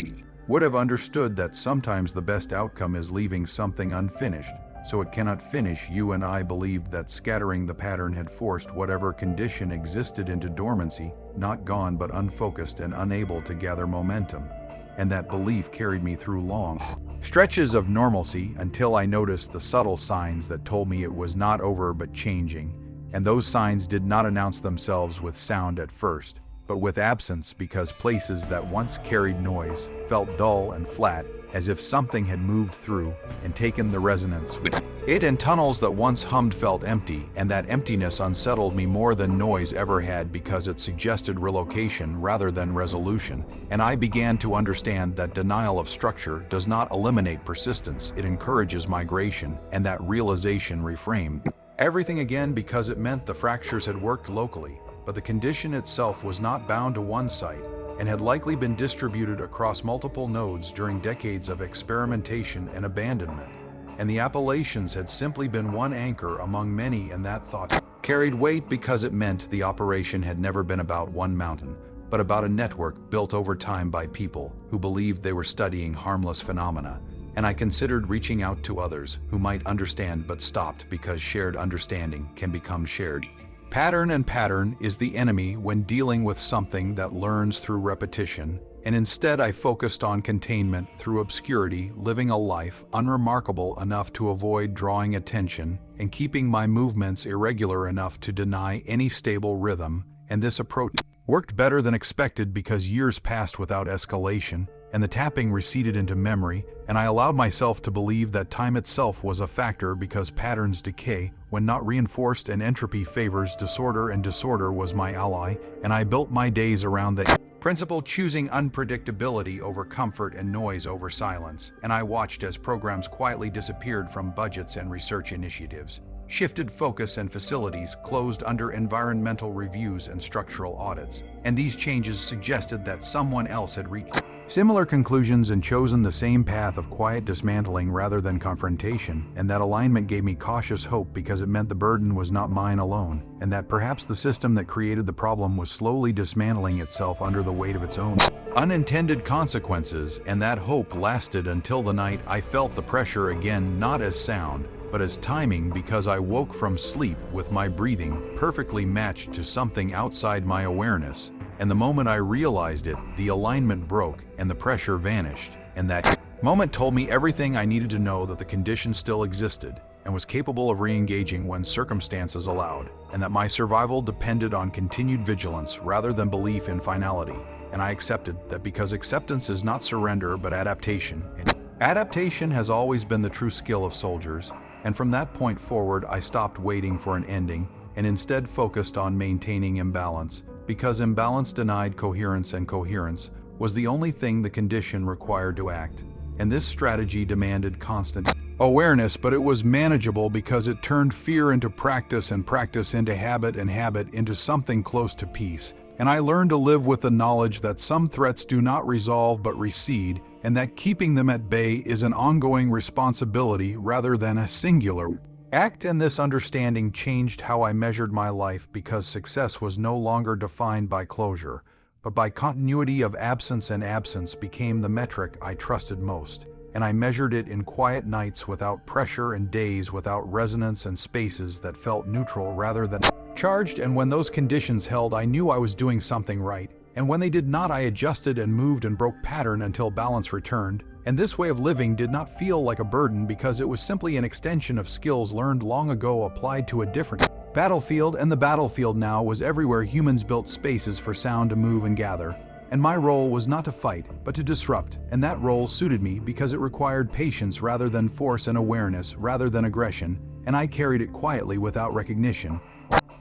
would have understood that sometimes the best outcome is leaving something unfinished, so it cannot finish you. And I believed that scattering the pattern had forced whatever condition existed into dormancy, not gone but unfocused and unable to gather momentum. And that belief carried me through long stretches of normalcy, until I noticed the subtle signs that told me it was not over but changing. And those signs did not announce themselves with sound at first, but with absence, because places that once carried noise felt dull and flat, as if something had moved through and taken the resonance with it, and tunnels that once hummed felt empty, and that emptiness unsettled me more than noise ever had, because it suggested relocation rather than resolution. And I began to understand that denial of structure does not eliminate persistence, it encourages migration, and that realization reframed everything again, because it meant the fractures had worked locally, but the condition itself was not bound to one site, and had likely been distributed across multiple nodes during decades of experimentation and abandonment. And the Appalachians had simply been one anchor among many, and that thought carried weight, because it meant the operation had never been about one mountain, but about a network built over time by people who believed they were studying harmless phenomena. And I considered reaching out to others who might understand, but stopped, because shared understanding can become shared pattern, and pattern is the enemy when dealing with something that learns through repetition. And instead I focused on containment through obscurity, living a life unremarkable enough to avoid drawing attention, and keeping my movements irregular enough to deny any stable rhythm. And this approach worked better than expected, because years passed without escalation, and the tapping receded into memory, and I allowed myself to believe that time itself was a factor because patterns decay when not reinforced, and entropy favors disorder, and disorder was my ally, and I built my days around the principle, choosing unpredictability over comfort and noise over silence, and I watched as programs quietly disappeared from budgets and research initiatives, shifted focus, and facilities closed under environmental reviews and structural audits, and these changes suggested that someone else had reached similar conclusions and chosen the same path of quiet dismantling rather than confrontation, and that alignment gave me cautious hope because it meant the burden was not mine alone, and that perhaps the system that created the problem was slowly dismantling itself under the weight of its own unintended consequences, and that hope lasted until the night I felt the pressure again, not as sound, but as timing, because I woke from sleep with my breathing perfectly matched to something outside my awareness. And the moment I realized it, the alignment broke and the pressure vanished. And that moment told me everything I needed to know, that the condition still existed and was capable of re-engaging when circumstances allowed, and that my survival depended on continued vigilance rather than belief in finality. And I accepted that, because acceptance is not surrender but adaptation. And adaptation has always been the true skill of soldiers, and from that point forward I stopped waiting for an ending and instead focused on maintaining imbalance, because imbalance denied coherence, and coherence was the only thing the condition required to act. And this strategy demanded constant awareness, but it was manageable because it turned fear into practice, and practice into habit, and habit into something close to peace. And I learned to live with the knowledge that some threats do not resolve but recede, and that keeping them at bay is an ongoing responsibility rather than a singular act. And this understanding changed how I measured my life, because success was no longer defined by closure, but by continuity of absence, and absence became the metric I trusted most. And I measured it in quiet nights without pressure, and days without resonance, and spaces that felt neutral rather than charged. And when those conditions held, I knew I was doing something right. And when they did not, I adjusted and moved and broke pattern until balance returned. And this way of living did not feel like a burden, because it was simply an extension of skills learned long ago applied to a different battlefield. And the battlefield now was everywhere humans built spaces for sound to move and gather. And my role was not to fight, but to disrupt. And that role suited me because it required patience rather than force, and awareness rather than aggression. And I carried it quietly without recognition,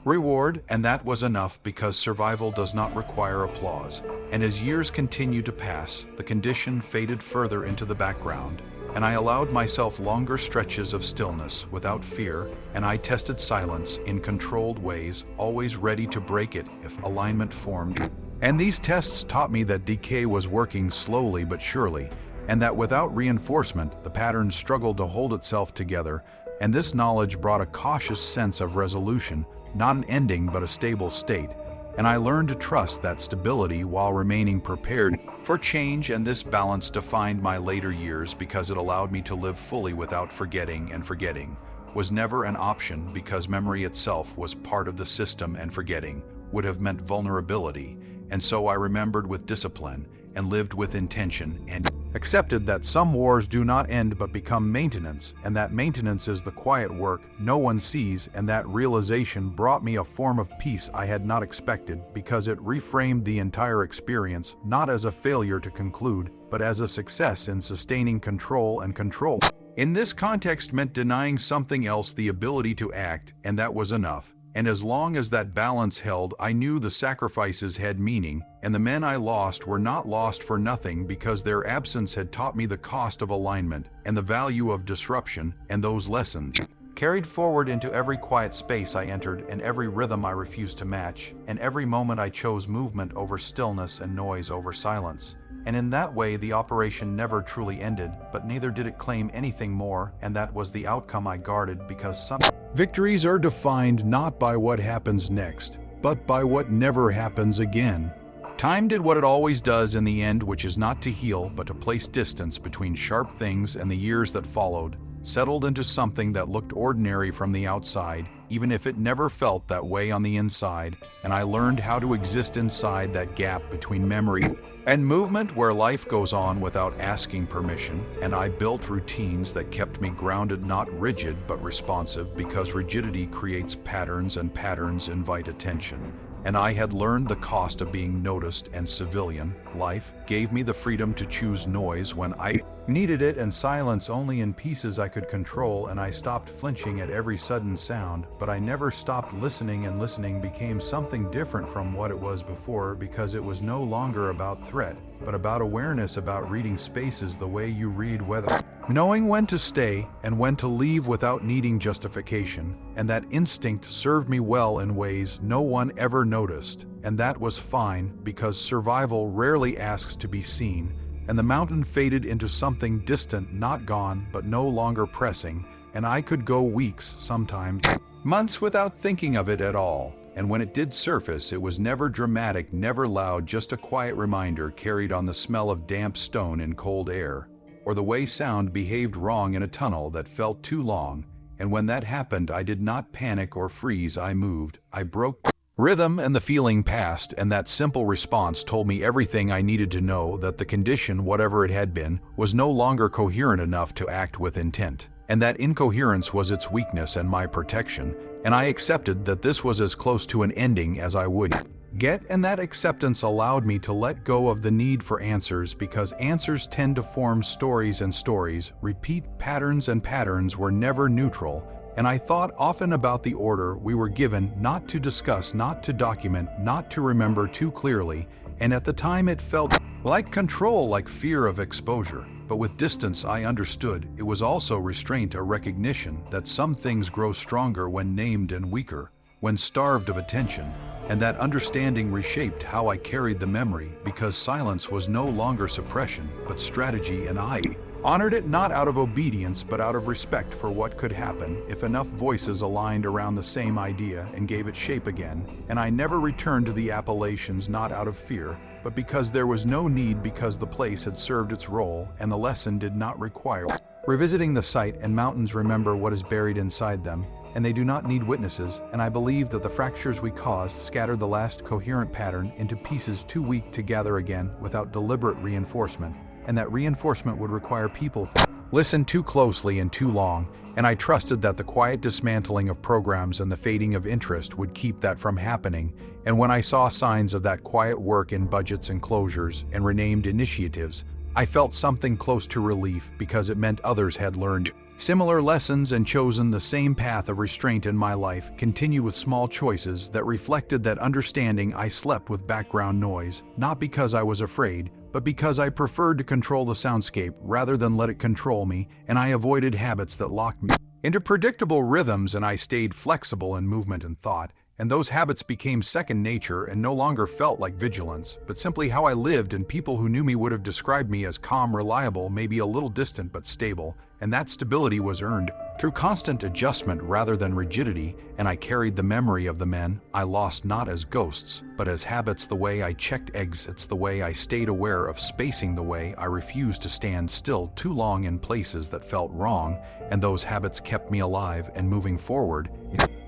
reward, and that was enough, because survival does not require applause. And as years continued to pass, the condition faded further into the background, and I allowed myself longer stretches of stillness without fear, and I tested silence in controlled ways, always ready to break it if alignment formed. And these tests taught me that decay was working slowly but surely, and that without reinforcement, the pattern struggled to hold itself together. And this knowledge brought a cautious sense of resolution, not an ending but a stable state. And I learned to trust that stability while remaining prepared for change. And this balance defined my later years, because it allowed me to live fully without forgetting, and forgetting was never an option, because memory itself was part of the system, and forgetting would have meant vulnerability. And so I remembered with discipline and lived with intention, and accepted that some wars do not end but become maintenance, and that maintenance is the quiet work no one sees. And that realization brought me a form of peace I had not expected, because it reframed the entire experience, not as a failure to conclude, but as a success in sustaining control. And control in this context meant denying something else the ability to act, and that was enough. And as long as that balance held, I knew the sacrifices had meaning, and the men I lost were not lost for nothing, because their absence had taught me the cost of alignment and the value of disruption. And those lessons carried forward into every quiet space I entered, and every rhythm I refused to match, and every moment I chose movement over stillness, and noise over silence. And in that way the operation never truly ended, but neither did it claim anything more. And that was the outcome I guarded, because some victories are defined not by what happens next, but by what never happens again. Time did what it always does in the end, which is not to heal, but to place distance between sharp things. And the years that followed settled into something that looked ordinary from the outside, even if it never felt that way on the inside. And I learned how to exist inside that gap between memory and movement, where life goes on without asking permission. And I built routines that kept me grounded, not rigid but responsive, because rigidity creates patterns, and patterns invite attention. and I had learned the cost of being noticed, and civilian life gave me the freedom to choose noise when I needed it and silence only in pieces I could control, and I stopped flinching at every sudden sound, but I never stopped listening, and listening became something different from what it was before, because it was no longer about threat, but about awareness, about reading spaces the way you read weather. Knowing when to stay and when to leave without needing justification, and that instinct served me well in ways no one ever noticed, and that was fine, because survival rarely asks to be seen, and the mountain faded into something distant, not gone, but no longer pressing, and I could go weeks, sometimes months, without thinking of it at all. And when it did surface, it was never dramatic, never loud, just a quiet reminder carried on the smell of damp stone in cold air, or the way sound behaved wrong in a tunnel that felt too long. And when that happened, I did not panic or freeze. I moved, I broke rhythm, and the feeling passed, and that simple response told me everything I needed to know, that the condition, whatever it had been, was no longer coherent enough to act with intent, and that incoherence was its weakness and my protection, and I accepted that this was as close to an ending as I would get, and that acceptance allowed me to let go of the need for answers, because answers tend to form stories, and stories repeat patterns, and patterns were never neutral. And I thought often about the order we were given, not to discuss, not to document, not to remember too clearly, and at the time it felt like control, like fear of exposure. But with distance I understood it was also restraint, a recognition that some things grow stronger when named and weaker when starved of attention, and that understanding reshaped how I carried the memory, because silence was no longer suppression, but strategy, and I honored it not out of obedience but out of respect for what could happen if enough voices aligned around the same idea and gave it shape again. And I never returned to the Appalachians, not out of fear, but because there was no need, because the place had served its role and the lesson did not require revisiting. The site and mountains remember what is buried inside them, and they do not need witnesses, and I believe that the fractures we caused scattered the last coherent pattern into pieces too weak to gather again without deliberate reinforcement, and that reinforcement would require people to listen too closely and too long, and I trusted that the quiet dismantling of programs and the fading of interest would keep that from happening. And when I saw signs of that quiet work in budgets and closures and renamed initiatives, I felt something close to relief, because it meant others had learned similar lessons and chosen the same path of restraint in my life, continue with small choices that reflected that understanding. I slept with background noise, not because I was afraid, but because I preferred to control the soundscape rather than let it control me, and I avoided habits that locked me into predictable rhythms, and I stayed flexible in movement and thought, and those habits became second nature and no longer felt like vigilance, but simply how I lived, and people who knew me would have described me as calm, reliable, maybe a little distant but stable, and that stability was earned through constant adjustment rather than rigidity. And I carried the memory of the men I lost not as ghosts, but as habits, the way I checked exits, the way I stayed aware of spacing, the way I refused to stand still too long in places that felt wrong, and those habits kept me alive and moving forward.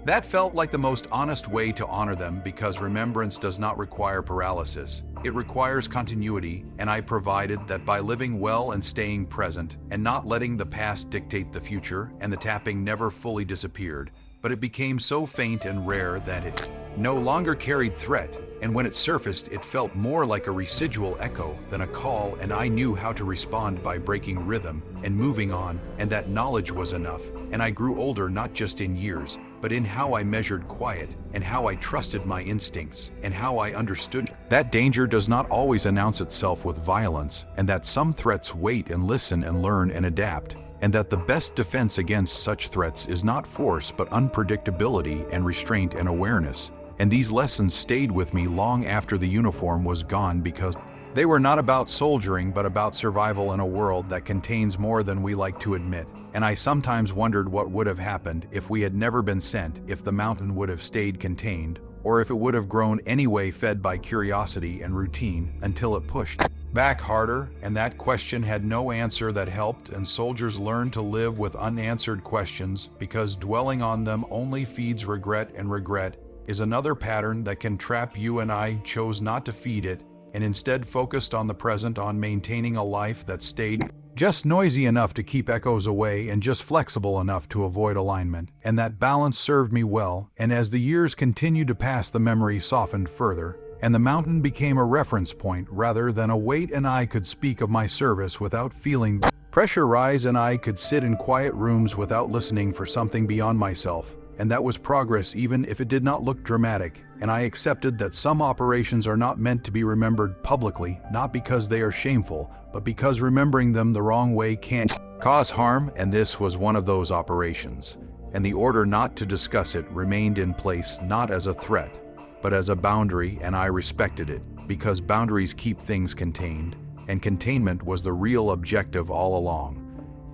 That felt like the most honest way to honor them, because remembrance does not require paralysis. It requires continuity, and I provided that by living well and staying present, and not letting the past dictate the future, and the tapping never fully disappeared, but it became so faint and rare that it no longer carried threat, and when it surfaced it felt more like a residual echo than a call, and I knew how to respond by breaking rhythm and moving on, and that knowledge was enough. And I grew older, not just in years, but in how I measured quiet, and how I trusted my instincts, and how I understood that danger does not always announce itself with violence, and that some threats wait and listen and learn and adapt, and that the best defense against such threats is not force but unpredictability and restraint and awareness. And these lessons stayed with me long after the uniform was gone, because they were not about soldiering but about survival in a world that contains more than we like to admit. And I sometimes wondered what would have happened if we had never been sent, if the mountain would have stayed contained, or if it would have grown anyway, fed by curiosity and routine, until it pushed back harder. And that question had no answer that helped, and soldiers learned to live with unanswered questions, because dwelling on them only feeds regret, and regret is another pattern that can trap you. And I chose not to feed it, and instead focused on the present, on maintaining a life that stayed Just noisy enough to keep echoes away and just flexible enough to avoid alignment, and that balance served me well, and as the years continued to pass the memory softened further, and the mountain became a reference point rather than a weight, and I could speak of my service without feeling pressure rise, and I could sit in quiet rooms without listening for something beyond myself, and that was progress even if it did not look dramatic, and I accepted that some operations are not meant to be remembered publicly, not because they are shameful, but because remembering them the wrong way can cause harm, and this was one of those operations. And the order not to discuss it remained in place not as a threat, but as a boundary, and I respected it, because boundaries keep things contained, and containment was the real objective all along.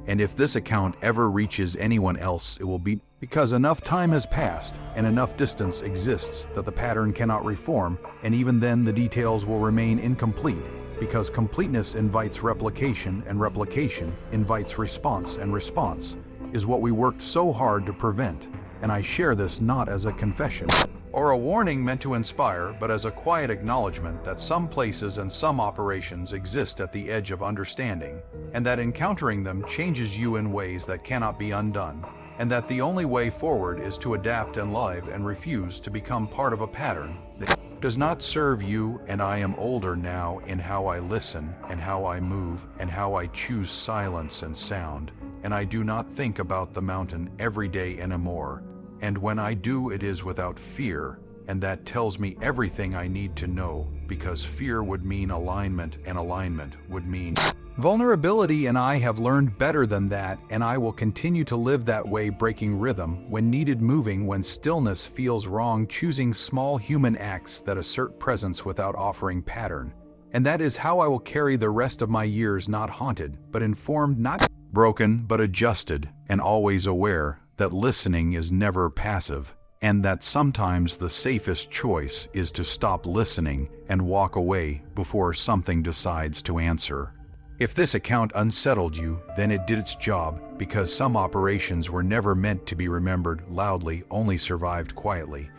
And if this account ever reaches anyone else, it will be because enough time has passed and enough distance exists that the pattern cannot reform, and even then the details will remain incomplete, because completeness invites replication, and replication invites response, and response is what we worked so hard to prevent. And I share this not as a confession or a warning meant to inspire, but as a quiet acknowledgement that some places and some operations exist at the edge of understanding, and that encountering them changes you in ways that cannot be undone, and that the only way forward is to adapt and live and refuse to become part of a pattern that does not serve you. And I am older now in how I listen and how I move and how I choose silence and sound, and I do not think about the mountain every day anymore. And when I do, it is without fear, and that tells me everything I need to know, because fear would mean alignment, and alignment would mean vulnerability, and I have learned better than that, and I will continue to live that way, breaking rhythm when needed, moving when stillness feels wrong, choosing small human acts that assert presence without offering pattern. And that is how I will carry the rest of my years, not haunted, but informed, not broken, but adjusted, and always aware that listening is never passive, and that sometimes the safest choice is to stop listening and walk away before something decides to answer. If this account unsettled you, then it did its job, because some operations were never meant to be remembered loudly, only survived quietly.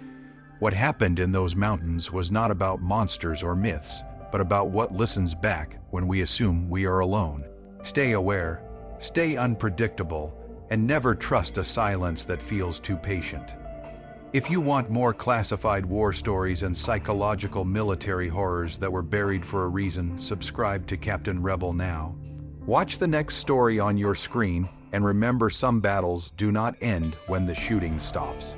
What happened in those mountains was not about monsters or myths, but about what listens back when we assume we are alone. Stay aware, stay unpredictable, and never trust a silence that feels too patient. If you want more classified war stories and psychological military horrors that were buried for a reason, subscribe to Captain Rebel now. Watch the next story on your screen, and remember, some battles do not end when the shooting stops.